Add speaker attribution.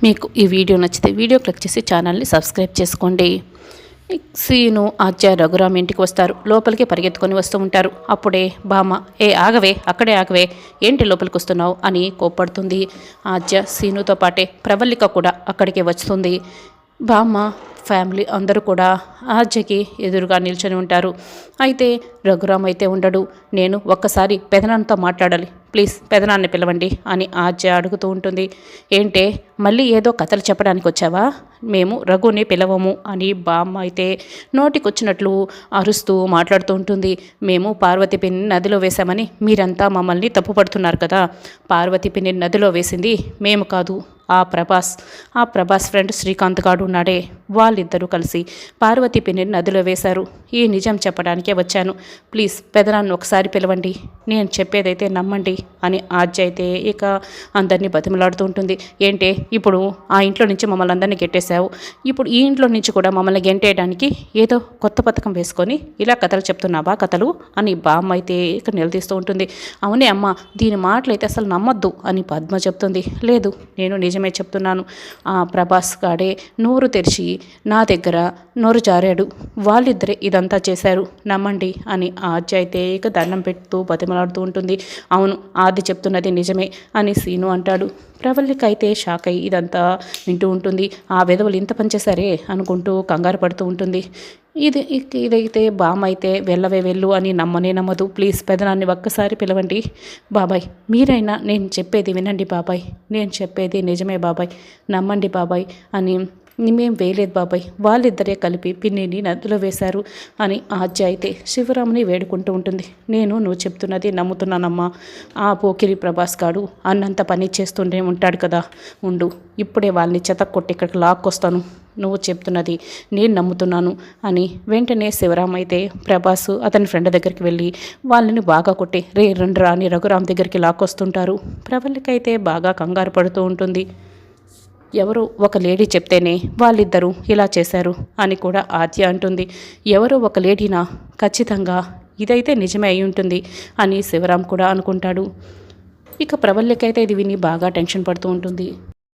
Speaker 1: మీకు ఈ వీడియో నచ్చితే వీడియో క్లిక్ చేసి ఛానల్ని సబ్స్క్రైబ్ చేసుకోండి. సీను ఆద్య రఘురామ్ ఇంటికి వస్తారు. లోపలికి పరిగెత్తుకొని వస్తూ ఉంటారు. అప్పుడే బామ్మ ఆగవే, అక్కడే ఆగవే, ఏంటి లోపలికి వస్తున్నావు అని కోప్పడుతుంది. ఆద్య సీనుతో పాటే ప్రవల్లిక కూడా అక్కడికి వస్తుంది. బామ్మ ఫ్యామిలీ అందరూ కూడా ఆద్యకి ఎదురుగా నిల్చొని ఉంటారు. అయితే రఘురామ్ అయితే ఉండడు. నేను ఒక్కసారి పెదనాన్నతో మాట్లాడాలి, ప్లీజ్ పెదనాన్ని పిలవండి అని ఆద్య అడుగుతూ ఉంటుంది. ఏంటే మళ్ళీ ఏదో కథలు చెప్పడానికి వచ్చావా? మేము రఘుని పిలవము అని బామ్మ అయితే నోటికొచ్చినట్లు అరుస్తూ మాట్లాడుతూ ఉంటుంది. మేము పార్వతి పిన్ని నదిలో వేశామని మీరంతా మమ్మల్ని తప్పుపడుతున్నారు కదా. పార్వతి పిన్ని నదిలో వేసింది మేము కాదు, ఆ ప్రభాస్ ఫ్రెండ్ శ్రీకాంత్ గాడు ఉన్నాడే, వాళ్ళిద్దరూ కలిసి పార్వతి పిన్ని నదిలో వేశారు. ఈ నిజం చెప్పడానికే వచ్చాను, ప్లీజ్ పెదనాన్ని ఒకసారి పిలవండి, నేను చెప్పేదైతే నమ్మండి అని ఆద్య అయితే ఇక అందరినీ బతిమలాడుతూ ఉంటుంది. ఏంటే ఇప్పుడు ఆ ఇంట్లో నుంచి మమ్మల్ని అందరినీ గెట్టేశావు, ఇప్పుడు ఈ ఇంట్లో నుంచి కూడా మమ్మల్ని గెంటేయడానికి ఏదో కొత్త పథకం వేసుకొని ఇలా కథలు చెప్తున్నావా కథలు అని బామ్మ అయితే ఇక నిలదీస్తూ ఉంటుంది. అవునే అమ్మ, దీని మాటలు అయితే అసలు నమ్మొద్దు అని పద్మ చెప్తుంది. లేదు, నేను నిజమే చెప్తున్నాను, ఆ ప్రభాస్ గాడే నోరు తెరిచి నా దగ్గర నోరు జారాడు, వాళ్ళిద్దరే ఇదంతా చేశారు, నమ్మండి అని ఆద్య అయితే ఇక దండం పెడుతూ బతిమలాడుతూ ఉంటుంది. అవును, ఆది చెప్తున్నది నిజమే అని సీను అంటాడు. ప్రవల్లిక అయితే షాక్ అయ్యి ఇదంతా వింటూ ఉంటుంది. ఆ విధవలు ఇంత పనిచేశారే అనుకుంటూ కంగారు పడుతూ ఉంటుంది. ఇదైతే బామ్మ అయితే వెళ్ళవే వెళ్ళు అని నమ్మదు. ప్లీజ్ పెదనాన్ని ఒక్కసారి పిలవండి బాబాయ్, మీరైనా నేను చెప్పేది వినండి బాబాయ్, నేను చెప్పేది నిజమే బాబాయ్, నమ్మండి బాబాయ్ అని. మేం వేయలేదు బాబాయ్, వాళ్ళిద్దరే కలిపి పిన్నిని నదిలో వేశారు అని ఆద్య అయితే శివరాముని వేడుకుంటూ ఉంటుంది. నువ్వు చెప్తున్నది నమ్ముతున్నానమ్మా, ఆ పోకిరి ప్రభాస్ గాడు అన్నంత పని చేస్తుండే ఉంటాడు కదా, ఉండు ఇప్పుడే వాళ్ళని చెతక్కొట్టి ఇక్కడికి లాక్కొస్తాను, నువ్వు చెప్తున్నది నేను నమ్ముతున్నాను అని. వెంటనే శివరామ్ అయితే ప్రభాస్ అతని ఫ్రెండ్ దగ్గరికి వెళ్ళి వాళ్ళని బాగా కొట్టి రండ్రా అని రఘురామ్ దగ్గరికి లాక్కొస్తుంటారు. ప్రవల్లికైతే బాగా కంగారు పడుతూ ఉంటుంది. ఎవరో ఒక లేడీ చెప్తేనే వాళ్ళిద్దరూ ఇలా చేశారు అని కూడా ఆద్య అంటుంది. ఎవరో ఒక లేడీనా, ఖచ్చితంగా ఇదైతే నిజమే అయి ఉంటుంది అని శివరామ్ కూడా అనుకుంటాడు. ఇక ప్రవల్లికైతే ఇది విని బాగా టెన్షన్ పడుతూ ఉంటుంది.